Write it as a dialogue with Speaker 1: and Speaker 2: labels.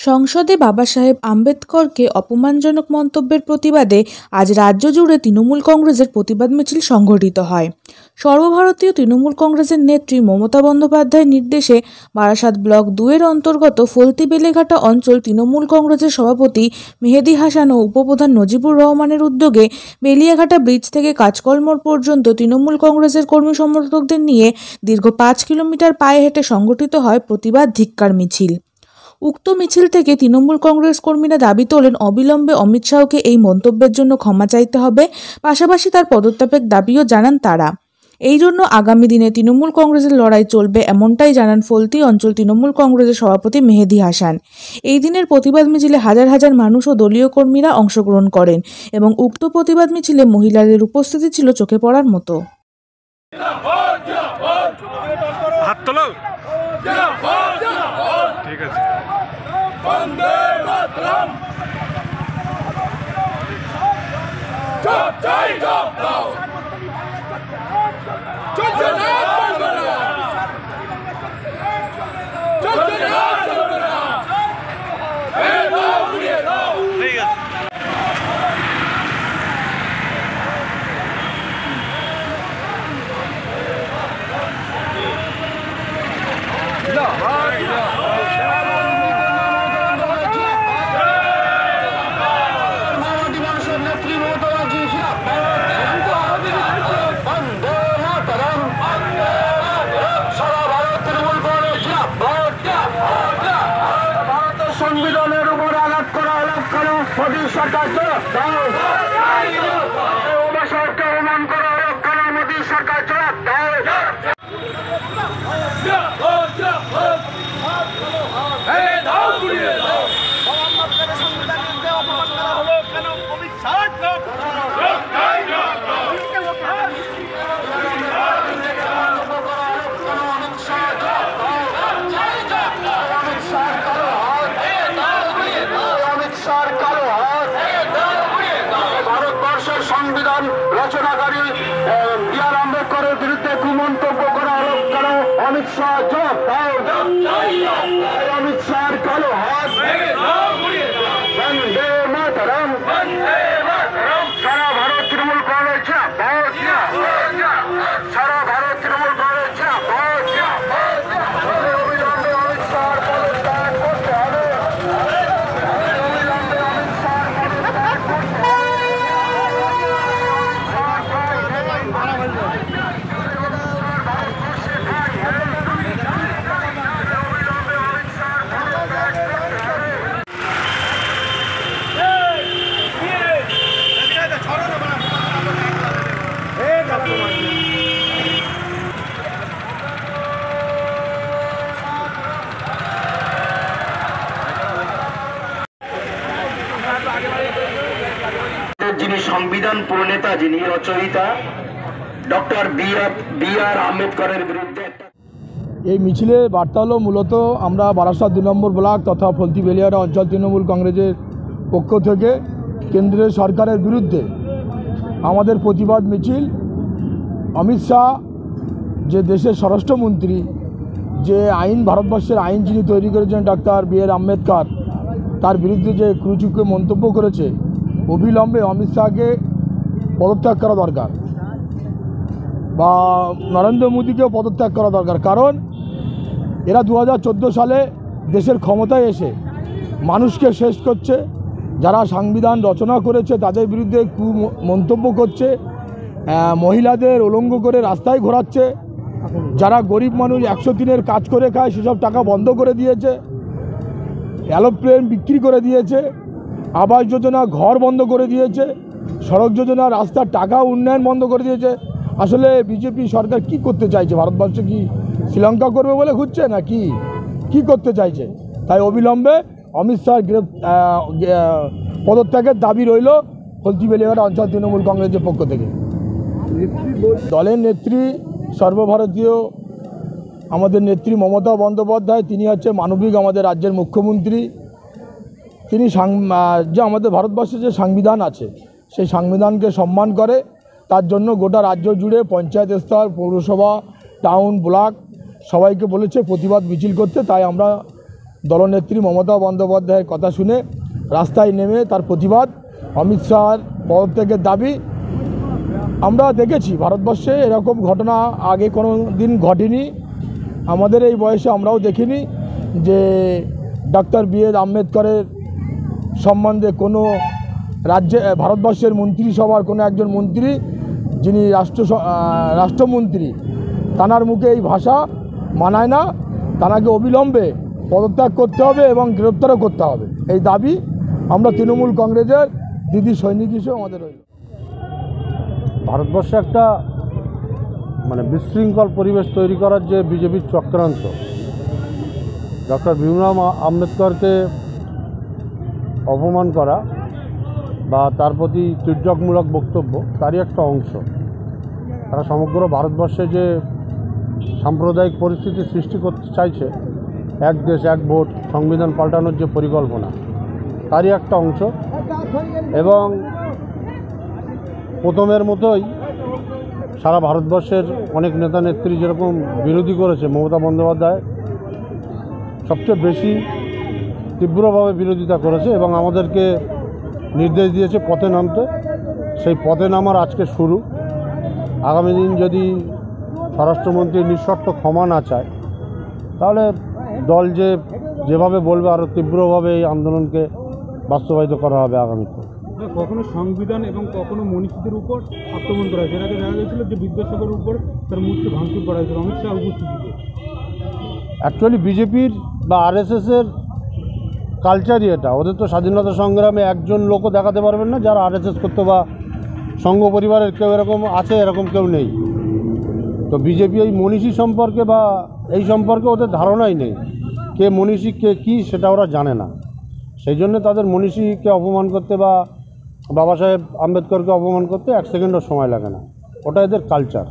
Speaker 1: সংসদে বাবা সাহেব আম্বেদকরকে অপমানজনক মন্তব্যের প্রতিবাদে আজ রাজ্য জুড়ে তৃণমূল কংগ্রেসের প্রতিবাদ মিছিল সংঘটিত হয়। সর্বভারতীয় তৃণমূল কংগ্রেসের নেত্রী মমতা বন্দ্যোপাধ্যায়ের নির্দেশে বারাসাত ব্লক 2-এর অন্তর্গত ফলতি বেলেঘাটা অঞ্চল তৃণমূল কংগ্রেসের সভাপতি মেহেদী হাসান ও উপপ্রধান নজিবুর রহমানের উদ্যোগে বেলিয়াঘাটা ব্রিজ থেকে কাঁচকল মোড় পর্যন্ত তৃণমূল কংগ্রেসের কর্মী সমর্থকদের নিয়ে দীর্ঘ 5 কিলোমিটার পায়ে হেঁটে সংগঠিত হয় প্রতিবাদ ধিক্কার মিছিল। উক্ত মিছিল থেকে তৃণমূল কংগ্রেস কর্মীরা দাবি তোলেন অবিলম্বে অমিত শাহকে এই মন্তব্যের জন্য ক্ষমা চাইতে হবে, পাশাপাশি তার পদত্যাগের দাবিও জানান তারা। এই জন্য আগামী দিনে তৃণমূল কংগ্রেসের লড়াই চলবে, এমনটাই জানান ফলতি অঞ্চল তৃণমূল কংগ্রেসের সভাপতি মেহেদী হাসান। এই দিনের প্রতিবাদ মিছিলে হাজার হাজার মানুষ ও দলীয় কর্মীরা অংশগ্রহণ করেন এবং উক্ত প্রতিবাদ মিছিলে মহিলাদের উপস্থিতি ছিল চোখে পড়ার মতো।
Speaker 2: ঠিক আছে।
Speaker 3: বন্দে মাতরম জয় জয় দাও চলছে না চলবে না চলছে না চলবে না এই দাও ঘুরিয়ে দাও। ঠিক আছে। সংবিধানের উপর আঘাত করা হলো কেন? মোদী সরকার জবাব দাও। সরকারকে অপমান করা হলো কেন? মোদী সরকার জবাব দাও। ভারতবর্ষের সংবিধান রচনাকারী বি.আর. আম্বেদকরের বিরুদ্ধে কুমন্তব্য করা হলো কেন? অমিত শাহ জবাব দাও। অমিত শাহর কালো হাত। বন্দে মাতরম। সারা ভারত তৃণমূল কংগ্রেস সারা ভারত তৃণমূল কংগ্রেস অবিলম্বে অমিত শাহর পদত্যাগ করতে হবে। যিনি সংবিধান প্রণেতা, যিনি রচয়িতা ডক্টর বি.আর. আম্বেদকরের বিরুদ্ধে
Speaker 4: এই মিছিলের বার্তা হলো মূলত আমরা বারাসাত 2 নম্বর ব্লক তথা ফলতি বেলিয়াঘাটা অঞ্চল তৃণমূল কংগ্রেসের পক্ষ থেকে কেন্দ্রের সরকারের বিরুদ্ধে আমাদের প্রতিবাদ মিছিল। অমিত শাহ যে দেশের স্বরাষ্ট্রমন্ত্রী, যে আইন ভারতবর্ষের আইন যিনি তৈরি করেছেন ডক্টর বি.আর. আম্বেদকর, তার বিরুদ্ধে যে ক্রুচুকে মন্তব্য করেছে, অবিলম্বে অমিত শাহকে পদত্যাগ করা দরকার বা নরেন্দ্র মোদীকেও পদত্যাগ করা দরকার। কারণ এরা 2014 সালে দেশের ক্ষমতায় এসে মানুষকে শেষ করছে, যারা সংবিধান রচনা করেছে তাদের বিরুদ্ধে মন্তব্য করছে, মহিলাদের উলঙ্গ করে রাস্তায় ঘোরাচ্ছে, যারা গরিব মানুষ 103-এর কাজ করে খায় সেসব টাকা বন্ধ করে দিয়েছে, এরোপ্লেন বিক্রি করে দিয়েছে, আবাস যোজনা ঘর বন্ধ করে দিয়েছে, সড়ক যোজনা রাস্তার টাকা উন্নয়ন বন্ধ করে দিয়েছে। আসলে বিজেপি সরকার কি করতে চাইছে? ভারতবর্ষে কি শ্রীলঙ্কা করবে বলে খুঁজছে না কি করতে চাইছে? তাই অবিলম্বে অমিত শাহ পদত্যাগের দাবি রইল ফলতি বেলিয়াঘাটা অঞ্চল তৃণমূল কংগ্রেসের পক্ষ থেকে। দলের নেত্রী সর্বভারতীয় আমাদের নেত্রী মমতা বন্দ্যোপাধ্যায়, তিনি হচ্ছে মানবিক আমাদের রাজ্যের মুখ্যমন্ত্রী। তিনি যে আমাদের ভারতবর্ষে যে সংবিধান আছে সেই সংবিধানকে সম্মান করে, তার জন্য গোটা রাজ্য জুড়ে পঞ্চায়েত স্তর, পৌরসভা, টাউন, ব্লক সবাইকে বলেছে প্রতিবাদ মিছিল করতে। তাই আমরা দলনেত্রী মমতা বন্দ্যোপাধ্যায়ের কথা শুনে রাস্তায় নেমে তার প্রতিবাদ, অমিত শাহর পদত্যাগের দাবি। আমরা দেখেছি ভারতবর্ষে এরকম ঘটনা আগে কোনো দিন ঘটেনি, আমাদের এই বয়সে আমরাও দেখিনি যে ডক্টর বি.আর. আম্বেদকরের সম্বন্ধে কোনো রাজ্যে ভারতবর্ষের মন্ত্রিসভার কোনো একজন মন্ত্রী যিনি রাষ্ট্রমন্ত্রী তানার মুখে এই ভাষা মানায় না, তানাকে অবিলম্বে পদত্যাগ করতে হবে এবং গ্রেপ্তারও করতে হবে। এই দাবি আমরা তৃণমূল কংগ্রেসের দিদি সৈনিক হিসেবে আমাদের রইল।
Speaker 2: ভারতবর্ষে একটা বিশৃঙ্খল পরিবেশ তৈরি করার যে বিজেপির চক্রান্ত, ডক্টর ভীমরাও আম্বেদকরকে অপমান করা বা তার প্রতি তির্যকমূলক বক্তব্য তারই একটা অংশ। তারা সমগ্র ভারতবর্ষে যে সাম্প্রদায়িক পরিস্থিতি সৃষ্টি করতে চাইছে, এক দেশ এক ভোট, সংবিধান পাল্টানোর যে পরিকল্পনা তারই একটা অংশ। এবং প্রথমের মতোই সারা ভারতবর্ষের অনেক নেতা নেত্রী যেরকম বিরোধী করেছে, মমতা বন্দ্যোপাধ্যায় সবচেয়ে বেশি তীব্রভাবে বিরোধিতা করেছে এবং আমাদেরকে নির্দেশ দিয়েছে পথে নামতে। সেই পথে নামার আজকে শুরু। আগামী দিন যদি স্বরাষ্ট্রমন্ত্রী নিঃশর্ত ক্ষমা না চায়, তাহলে দল যেভাবে বলবে আরও তীব্রভাবে এই আন্দোলনকে বাস্তবায়িত করা হবে আগামীতে।
Speaker 5: কখনো সংবিধান এবং কখনো মনীষীদের উপর আক্রমণ করা হয়েছে। এর আগে দেখা গেছিল যে বিদ্যাসাগরের উপর তার মূর্তি ভাঙচুর করা হয়েছিল অমিত শাহ উপস্থিতিতে।
Speaker 2: অ্যাকচুয়ালি বিজেপির বা আরএসএসের কালচারই এটা। ওদের তো স্বাধীনতা সংগ্রামে একজন লোকও দেখাতে পারবেন না যারা আরএসএস করতো বা সংঘ পরিবারের কেউ এরকম আছে, এরকম কেউ নেই। তো বিজেপি এই মনীষী সম্পর্কে বা এই সম্পর্কে ওদের ধারণাই নেই, কে মনীষী কে কী সেটা ওরা জানে না। সেই জন্য তাদের মনীষীকে অপমান করতে বা বাবা সাহেব আম্বেদকরকে অপমান করতে এক সেকেন্ডও সময় লাগে না, ওটা এদের কালচার।